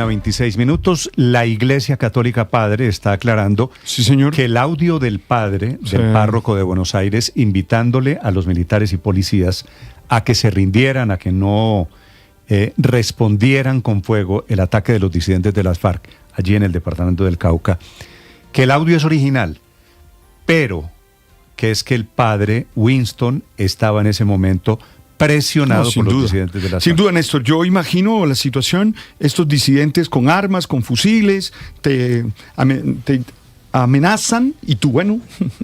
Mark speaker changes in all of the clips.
Speaker 1: A 26 minutos, la Iglesia Católica Padre está aclarando
Speaker 2: sí, señor,
Speaker 1: que el audio del padre, del párroco de Buenos Aires, invitándole a los militares y policías a que se rindieran, a que no respondieran con fuego el ataque de los disidentes de las FARC, allí en el departamento del Cauca, que el audio es original, pero que es que el padre Winston estaba en ese momento presionado por los disidentes de la
Speaker 2: Sin duda, Néstor, yo imagino la situación, estos disidentes con armas, con fusiles, te amenazan y tú, bueno,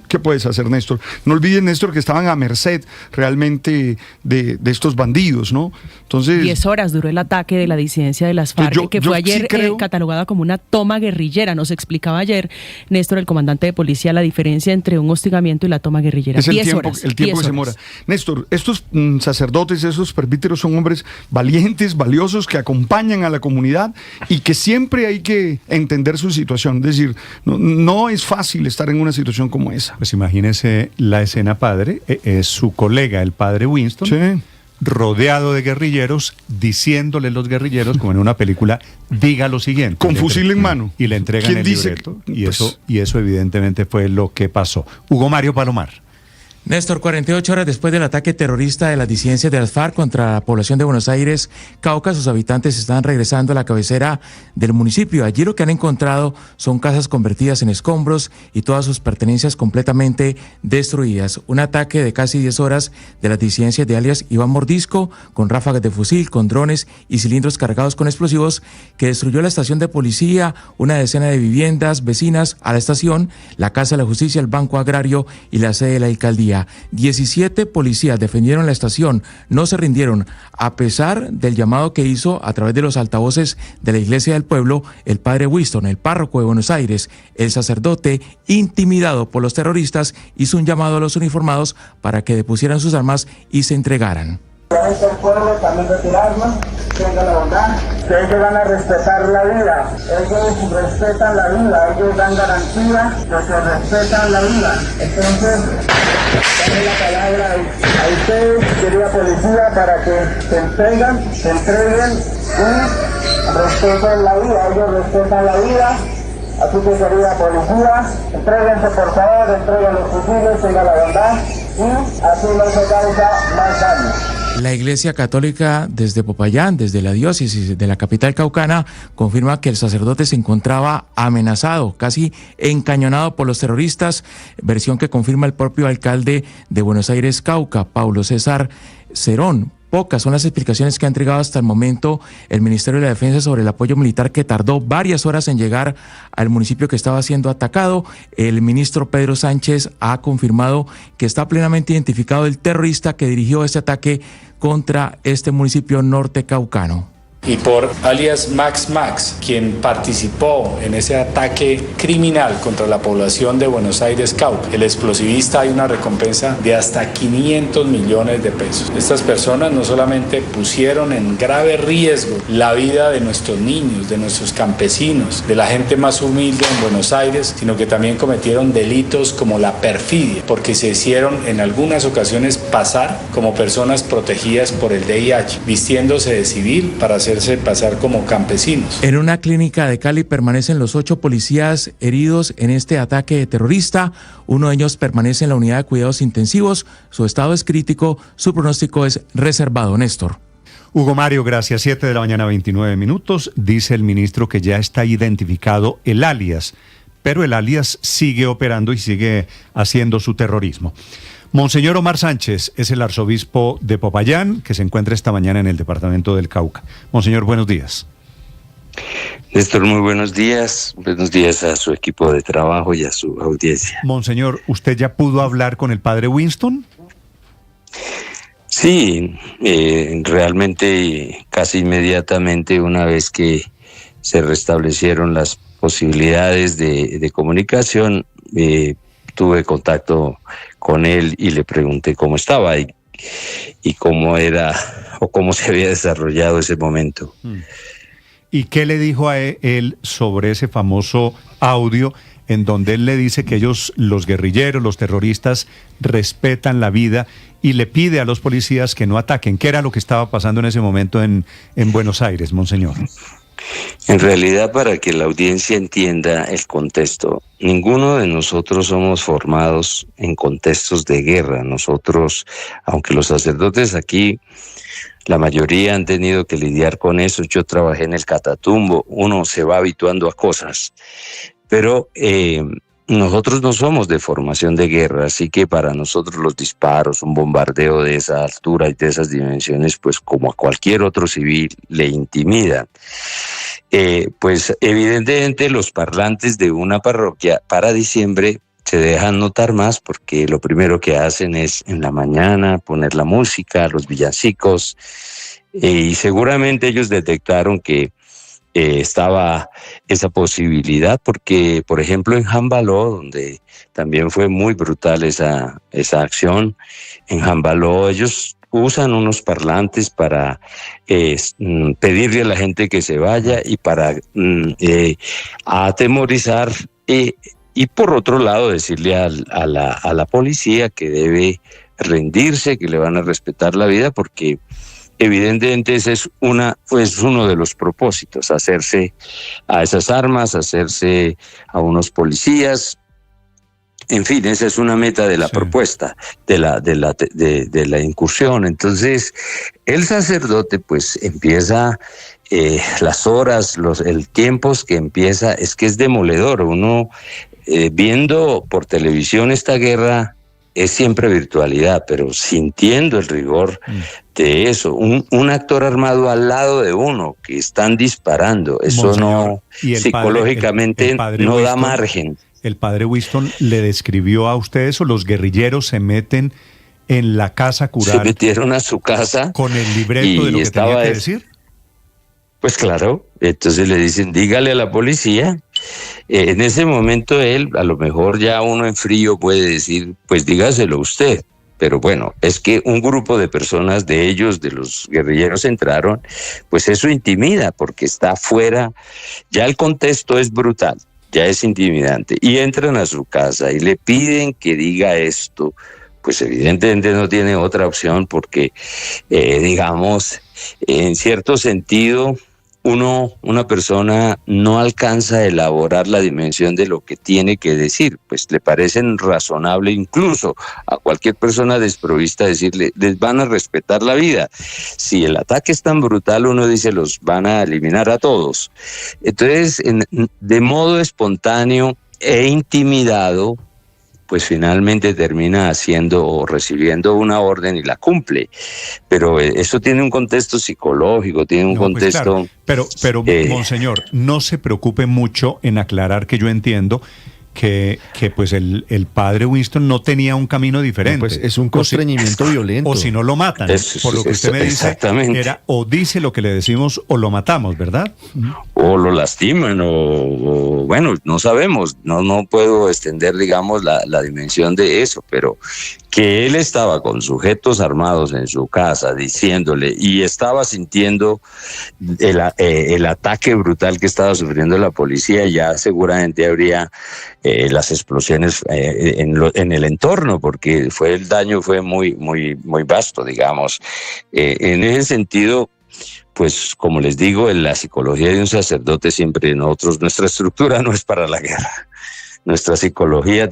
Speaker 2: ¿qué puedes hacer, Néstor? No olvides, Néstor, que estaban a merced realmente de estos bandidos, ¿no? Entonces,
Speaker 3: 10 horas duró el ataque de la disidencia de las FARC, que fue ayer catalogada como una toma guerrillera. Nos explicaba ayer, Néstor, el comandante de policía, la diferencia entre un hostigamiento y la toma guerrillera.
Speaker 2: Es el tiempo que se demora. Néstor, estos sacerdotes, esos presbíteros son hombres valientes, valiosos, que acompañan a la comunidad y que siempre hay que entender su situación. Es decir, no es fácil estar en una situación como esa.
Speaker 1: Pues imagínese la escena, padre, es su colega, el padre Winston,
Speaker 2: sí,
Speaker 1: rodeado de guerrilleros, diciéndole a los guerrilleros, como en una película, diga lo siguiente.
Speaker 2: Con fusil en mano.
Speaker 1: Y le entregan el libreto. Y eso evidentemente fue lo que pasó. Hugo Mario Palomar.
Speaker 4: Néstor, 48 horas después del ataque terrorista de las disidencias de las FARC contra la población de Buenos Aires, Cauca, sus habitantes están regresando a la cabecera del municipio. Allí lo que han encontrado son casas convertidas en escombros y todas sus pertenencias completamente destruidas. Un ataque de casi 10 horas de las disidencias de alias Iván Mordisco, con ráfagas de fusil, con drones y cilindros cargados con explosivos, que destruyó la estación de policía, una decena de viviendas vecinas a la estación, la Casa de la Justicia, el Banco Agrario y la sede de la alcaldía. 17 policías defendieron la estación, no se rindieron, a pesar del llamado que hizo a través de los altavoces de la Iglesia del Pueblo el padre Winston, el párroco de Buenos Aires. El sacerdote, intimidado por los terroristas, hizo un llamado a los uniformados para que depusieran sus armas y se entregaran.
Speaker 5: Obviamente el pueblo también retirarnos, tenga la bondad, que ellos van a respetar la vida, ellos respetan la vida, ellos dan garantía de que respetan la vida. Entonces, dame la palabra a ustedes, querida policía, para que se entreguen y respeten la vida, ellos respetan la vida. Así que, querida policía, entréguense por favor, entreguen los fusiles, tenga la bondad y así no se causa más daño.
Speaker 4: La Iglesia Católica desde Popayán, desde la diócesis de la capital caucana, confirma que el sacerdote se encontraba amenazado, casi encañonado por los terroristas, versión que confirma el propio alcalde de Buenos Aires, Cauca, Paulo César Cerón. Pocas son las explicaciones que ha entregado hasta el momento el Ministerio de la Defensa sobre el apoyo militar que tardó varias horas en llegar al municipio que estaba siendo atacado. El ministro Pedro Sánchez ha confirmado que está plenamente identificado el terrorista que dirigió este ataque contra este municipio norte caucano.
Speaker 6: Y por alias Max, quien participó en ese ataque criminal contra la población de Buenos Aires, Cauca. El explosivista, hay una recompensa de hasta 500 millones de pesos. Estas personas no solamente pusieron en grave riesgo la vida de nuestros niños, de nuestros campesinos, de la gente más humilde en Buenos Aires, sino que también cometieron delitos como la perfidia, porque se hicieron en algunas ocasiones pasar como personas protegidas por el VIH, vistiéndose de civil para hacerse pasar como campesinos.
Speaker 4: En una clínica de Cali permanecen los 8 policías heridos en este ataque terrorista. Uno de ellos permanece en la unidad de cuidados intensivos. Su estado es crítico, su pronóstico es reservado. Néstor.
Speaker 1: Hugo Mario, gracias. 7 de la mañana, 29 minutos. Dice el ministro que ya está identificado el alias, pero el alias sigue operando y sigue haciendo su terrorismo. Monseñor Omar Sánchez es el arzobispo de Popayán, que se encuentra esta mañana en el departamento del Cauca. Monseñor, buenos días.
Speaker 7: Néstor, muy buenos días. Buenos días a su equipo de trabajo y a su audiencia.
Speaker 1: Monseñor, ¿usted ya pudo hablar con el padre Winston?
Speaker 7: Sí, realmente casi inmediatamente, una vez que se restablecieron las posibilidades de comunicación, tuve contacto con él y le pregunté cómo estaba y cómo era o cómo se había desarrollado ese momento.
Speaker 1: ¿Y qué le dijo a él sobre ese famoso audio en donde él le dice que ellos, los guerrilleros, los terroristas, respetan la vida y le pide a los policías que no ataquen? ¿Qué era lo que estaba pasando en ese momento en Buenos Aires, monseñor?
Speaker 7: En realidad, para que la audiencia entienda el contexto, ninguno de nosotros somos formados en contextos de guerra. Nosotros, aunque los sacerdotes aquí, la mayoría han tenido que lidiar con eso. Yo trabajé en el Catatumbo, uno se va habituando a cosas, pero nosotros no somos de formación de guerra, así que para nosotros los disparos, un bombardeo de esa altura y de esas dimensiones, pues como a cualquier otro civil le intimidan. Pues evidentemente los parlantes de una parroquia para diciembre se dejan notar más, porque lo primero que hacen es en la mañana poner la música, los villancicos, y seguramente ellos detectaron que estaba esa posibilidad, porque por ejemplo en Jambaló, donde también fue muy brutal esa acción, en Jambaló ellos usan unos parlantes para pedirle a la gente que se vaya y para atemorizar, y por otro lado decirle a la policía que debe rendirse, que le van a respetar la vida, porque evidentemente ese es uno de los propósitos, hacerse a esas armas, hacerse a unos policías. En fin, esa es una meta de la propuesta, de la incursión. Entonces, el sacerdote pues empieza las horas, el tiempo que empieza, es que es demoledor. Uno viendo por televisión esta guerra es siempre virtualidad, pero sintiendo el rigor de eso, un actor armado al lado de uno que están disparando, eso
Speaker 1: Monseñor,
Speaker 7: no, psicológicamente
Speaker 1: el padre
Speaker 7: no da
Speaker 1: Winston,
Speaker 7: margen.
Speaker 1: ¿El padre Winston le describió a usted eso? ¿Los guerrilleros se meten en la casa cural?
Speaker 7: Se metieron a su casa
Speaker 1: con el libreto de lo que tenía que decir.
Speaker 7: Pues claro, entonces le dicen, dígale a la policía. En ese momento él, a lo mejor ya uno en frío puede decir, pues dígaselo usted. Pero bueno, es que un grupo de personas de ellos, de los guerrilleros, entraron, pues eso intimida, porque está afuera, ya el contexto es brutal, ya es intimidante, y entran a su casa y le piden que diga esto. Pues evidentemente no tiene otra opción, porque digamos, en cierto sentido, una persona no alcanza a elaborar la dimensión de lo que tiene que decir, pues le parecen razonable incluso a cualquier persona desprovista decirle, les van a respetar la vida. Si el ataque es tan brutal, uno dice, los van a eliminar a todos. Entonces, de modo espontáneo e intimidado, pues finalmente termina haciendo o recibiendo una orden y la cumple. Pero eso tiene un contexto psicológico, tiene un contexto...
Speaker 1: Pues claro. Pero monseñor, no se preocupe mucho en aclarar que yo entiendo que pues el padre Winston no tenía un camino diferente.
Speaker 2: Pues es un constreñimiento violento.
Speaker 1: O si no lo matan. Por lo que usted me dice, era o dice lo que le decimos o lo matamos, ¿verdad?
Speaker 7: O lo lastiman, o bueno, no sabemos. No puedo extender, digamos, la dimensión de eso, pero que él estaba con sujetos armados en su casa diciéndole, y estaba sintiendo el ataque brutal que estaba sufriendo la policía, ya seguramente habría las explosiones en el entorno, porque el daño fue muy, muy, muy vasto, digamos. En ese sentido, pues como les digo, en la psicología de un sacerdote siempre nuestra estructura no es para la guerra. Nuestra psicología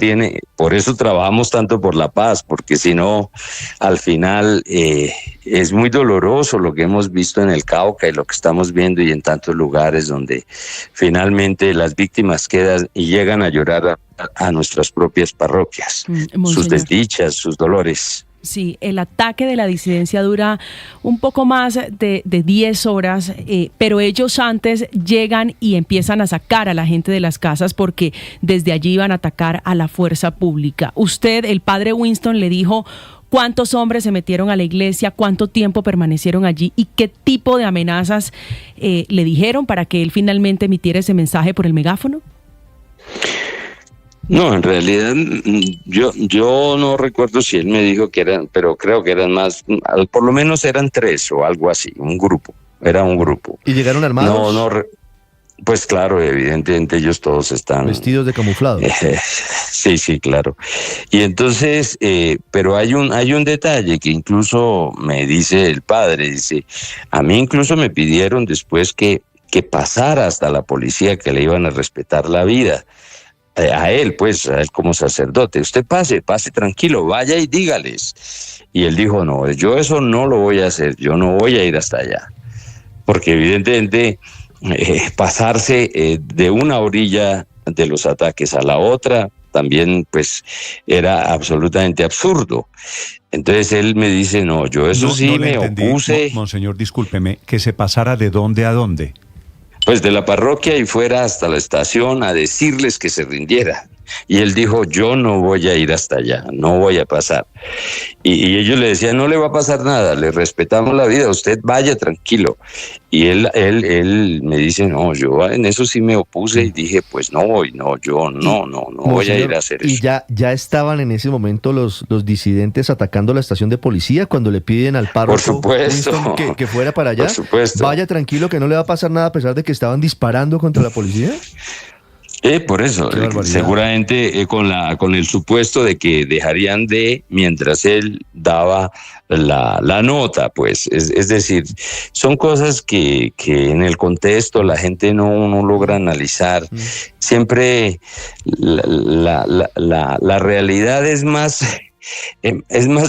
Speaker 7: por eso trabajamos tanto por la paz, porque si no, al final es muy doloroso lo que hemos visto en el Cauca y lo que estamos viendo y en tantos lugares donde finalmente las víctimas quedan y llegan a llorar a nuestras propias parroquias, sus desdichas, sus dolores.
Speaker 3: Sí, el ataque de la disidencia dura un poco más de 10 horas, pero ellos antes llegan y empiezan a sacar a la gente de las casas porque desde allí iban a atacar a la fuerza pública. Usted, el padre Winston, le dijo cuántos hombres se metieron a la iglesia, cuánto tiempo permanecieron allí y qué tipo de amenazas le dijeron para que él finalmente emitiera ese mensaje por el megáfono.
Speaker 7: No, en realidad yo no recuerdo si él me dijo que eran, pero creo que eran más, por lo menos eran 3 o algo así, era un grupo.
Speaker 2: ¿Y llegaron armados?
Speaker 7: Pues claro, evidentemente ellos todos están...
Speaker 2: ¿Vestidos de camuflado?
Speaker 7: Sí, claro. Y entonces, pero hay un detalle que incluso me dice el padre, dice, a mí incluso me pidieron después que que pasara hasta la policía, que le iban a respetar la vida. A él como sacerdote, usted pase tranquilo, vaya y dígales. Y él dijo, no, yo eso no lo voy a hacer, yo no voy a ir hasta allá. Porque evidentemente pasarse de una orilla de los ataques a la otra también pues era absolutamente absurdo. Entonces él me dice, no, yo eso sí me opuse.
Speaker 1: Monseñor, discúlpeme, ¿que se pasara de dónde a dónde?
Speaker 7: Pues de la parroquia y fuera hasta la estación a decirles que se rindieran. Y él dijo, yo no voy a ir hasta allá, no voy a pasar. Y ellos le decían, no le va a pasar nada, le respetamos la vida, usted vaya tranquilo. Y él me dice, no, yo en eso sí me opuse y dije, pues no voy, no, yo no voy a ir a hacer eso.
Speaker 8: ¿Y ya estaban en ese momento los disidentes atacando la estación de policía cuando le piden al párroco,
Speaker 7: por supuesto,
Speaker 8: Winston, que fuera para allá?
Speaker 7: Por supuesto.
Speaker 8: Vaya tranquilo que no le va a pasar nada a pesar de que estaban disparando contra la policía.
Speaker 7: Por eso, seguramente con el supuesto de que dejarían mientras él daba la nota, pues, es decir, son cosas que en el contexto la gente no logra analizar. Siempre la realidad es más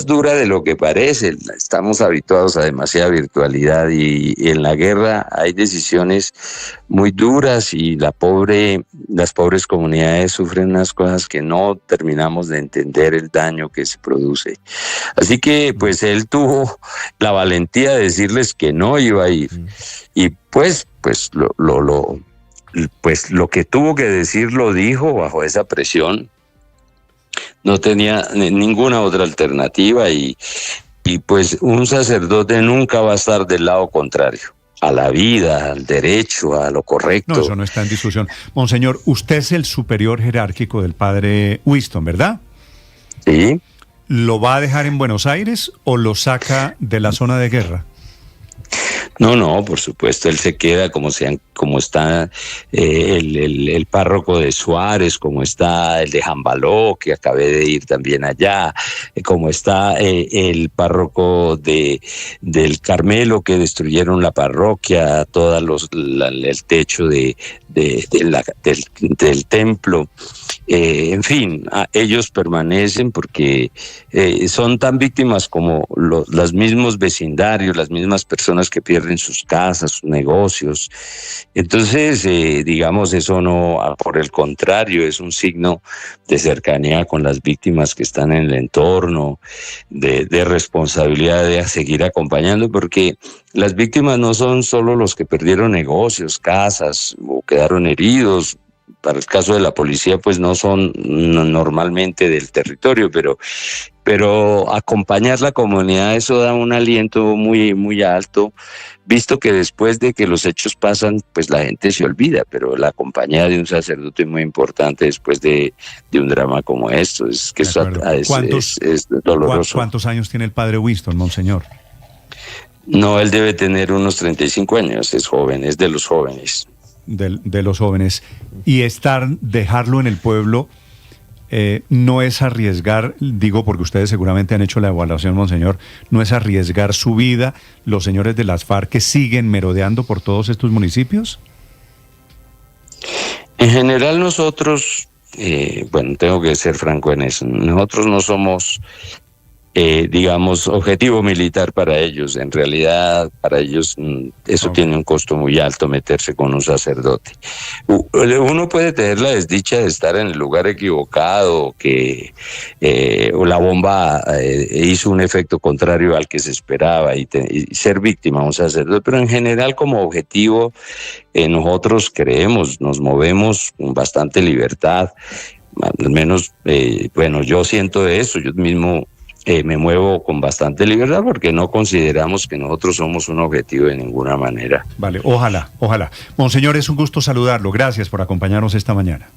Speaker 7: dura de lo que parece. Estamos habituados a demasiada virtualidad y en la guerra hay decisiones muy duras y las pobres comunidades sufren unas cosas que no terminamos de entender el daño que se produce. Así que pues él tuvo la valentía de decirles que no iba a ir y pues lo que tuvo que decir lo dijo bajo esa presión. No tenía ninguna otra alternativa y pues un sacerdote nunca va a estar del lado contrario, a la vida, al derecho, a lo correcto.
Speaker 1: No, eso no está en discusión. Monseñor, usted es el superior jerárquico del padre Winston, ¿verdad?
Speaker 7: Sí.
Speaker 1: ¿Lo va a dejar en Buenos Aires o lo saca de la zona de guerra?
Speaker 7: No, por supuesto, él se queda como está el párroco de Suárez, como está el de Jambaló, que acabé de ir también allá, como está el párroco del Carmelo, que destruyeron la parroquia, todo el techo del templo. En fin, ellos permanecen porque son tan víctimas como los mismos vecindarios, las mismas personas que pierden sus casas, sus negocios. Entonces, digamos, eso no, por el contrario, es un signo de cercanía con las víctimas que están en el entorno, de responsabilidad de seguir acompañando, porque las víctimas no son solo los que perdieron negocios, casas o quedaron heridos. Para el caso de la policía, pues no son normalmente del territorio, pero acompañar la comunidad, eso da un aliento muy, muy alto, visto que después de que los hechos pasan, pues la gente se olvida, pero la compañía de un sacerdote es muy importante después de un drama como esto, es que eso es doloroso.
Speaker 1: ¿Cuántos años tiene el padre Winston, monseñor?
Speaker 7: No, él debe tener unos 35 años, es joven, es de los jóvenes.
Speaker 1: De los jóvenes. Y dejarlo en el pueblo no es arriesgar, digo porque ustedes seguramente han hecho la evaluación, monseñor, no es arriesgar su vida los señores de las FARC que siguen merodeando por todos estos municipios.
Speaker 7: En general nosotros, tengo que ser franco en eso, nosotros no somos digamos, objetivo militar para ellos. En realidad, para ellos eso tiene un costo muy alto, meterse con un sacerdote. Uno puede tener la desdicha de estar en el lugar equivocado, que la bomba hizo un efecto contrario al que se esperaba y ser víctima de un sacerdote, pero en general como objetivo nosotros creemos, nos movemos con bastante libertad, al menos, yo siento eso, yo mismo me muevo con bastante libertad porque no consideramos que nosotros somos un objetivo de ninguna manera.
Speaker 1: Vale, ojalá. Monseñor, es un gusto saludarlo. Gracias por acompañarnos esta mañana.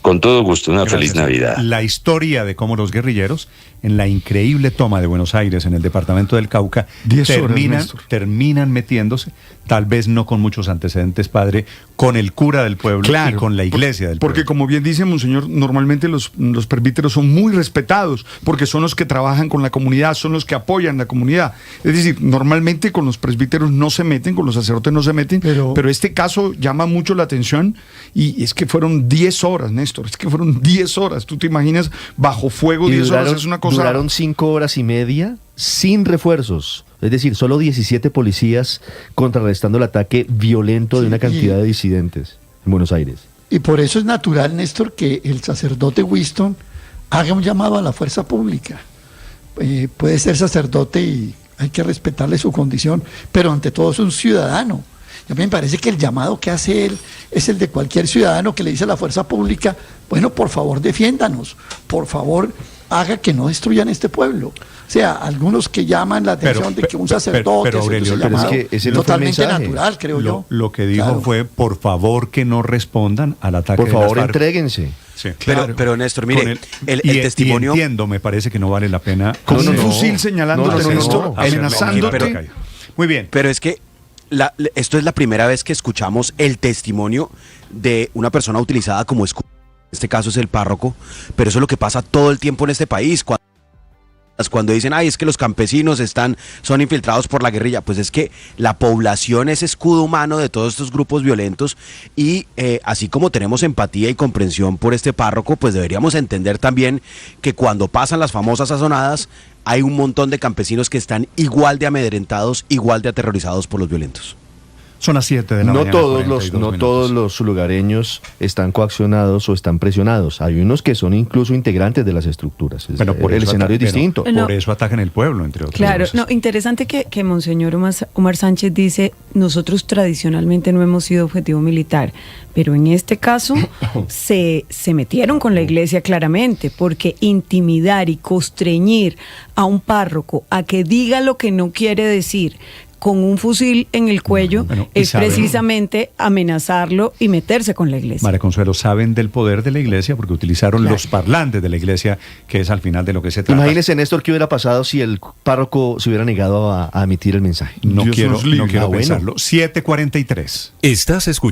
Speaker 7: Con todo gusto, una
Speaker 1: Gracias.
Speaker 7: feliz Navidad.
Speaker 1: La historia de cómo los guerrilleros, en la increíble toma de Buenos Aires, en el departamento del Cauca,
Speaker 2: 10 horas, Néstor.
Speaker 1: terminan metiéndose, tal vez no con muchos antecedentes, padre, con el cura del pueblo y con la iglesia del pueblo.
Speaker 2: Porque como bien dice Monseñor, normalmente los presbíteros son muy respetados, porque son los que trabajan con la comunidad, son los que apoyan la comunidad. Es decir, normalmente con los presbíteros no se meten, con los sacerdotes no se meten, pero este caso llama mucho la atención, y es que fueron 10 horas, Néstor, es que fueron 10 horas. Tú te imaginas bajo fuego 10 horas, es una cosa...
Speaker 8: Duraron 5 horas y media sin refuerzos. Es decir, solo 17 policías contrarrestando el ataque violento de una cantidad de disidentes en Buenos Aires.
Speaker 9: Y por eso es natural, Néstor, que el sacerdote Winston haga un llamado a la fuerza pública. Puede ser sacerdote y hay que respetarle su condición, pero ante todo es un ciudadano. Y a mí me parece que el llamado que hace él es el de cualquier ciudadano que le dice a la fuerza pública, bueno, por favor defiéndanos, por favor haga que no destruyan este pueblo. O sea, algunos que llaman la atención de que un sacerdote
Speaker 1: pero Aurelio,
Speaker 8: es que ese no fue el
Speaker 9: totalmente
Speaker 8: mensaje.
Speaker 9: natural, creo yo.
Speaker 1: Lo que dijo fue, por favor, que no respondan al ataque
Speaker 8: Por
Speaker 1: de las
Speaker 8: favor,
Speaker 1: FARC.
Speaker 8: entréguense.
Speaker 1: Sí,
Speaker 10: Pero Néstor, mire,
Speaker 1: Con
Speaker 10: el
Speaker 1: y
Speaker 10: testimonio...
Speaker 1: Y entiendo, me parece que no vale la pena...
Speaker 2: Con un
Speaker 8: no.
Speaker 2: fusil señalándote,
Speaker 8: No,
Speaker 2: Néstor, amenazándote.
Speaker 1: Muy bien.
Speaker 10: Pero es que esto es la primera vez que escuchamos el testimonio de una persona utilizada como escudo. En este caso es el párroco, pero eso es lo que pasa todo el tiempo en este país. Cuando dicen, ay, es que los campesinos son infiltrados por la guerrilla, pues es que la población es escudo humano de todos estos grupos violentos, y así como tenemos empatía y comprensión por este párroco, pues deberíamos entender también que cuando pasan las famosas sazonadas, hay un montón de campesinos que están igual de amedrentados, igual de aterrorizados por los violentos.
Speaker 1: Son las 7 de la mañana.
Speaker 8: No todos los lugareños están coaccionados o están presionados. Hay unos que son incluso integrantes de las estructuras.
Speaker 1: Pero por
Speaker 8: el
Speaker 1: eso
Speaker 8: escenario es distinto.
Speaker 1: Por eso atacan el pueblo, entre otras
Speaker 11: Claro,
Speaker 1: cosas.
Speaker 11: interesante que Monseñor Omar Sánchez dice, nosotros tradicionalmente no hemos sido objetivo militar, pero en este caso se metieron con la iglesia claramente, porque intimidar y constreñir a un párroco a que diga lo que no quiere decir, con un fusil en el cuello, es precisamente amenazarlo y meterse con la iglesia.
Speaker 1: María Consuelo, saben del poder de la iglesia porque utilizaron los parlantes de la iglesia, que es al final de lo que se trata.
Speaker 8: Imagínese, Néstor, qué hubiera pasado si el párroco se hubiera negado a emitir el mensaje.
Speaker 1: No quiero
Speaker 8: bueno.
Speaker 1: pensarlo. 7:43.
Speaker 12: Estás escuchando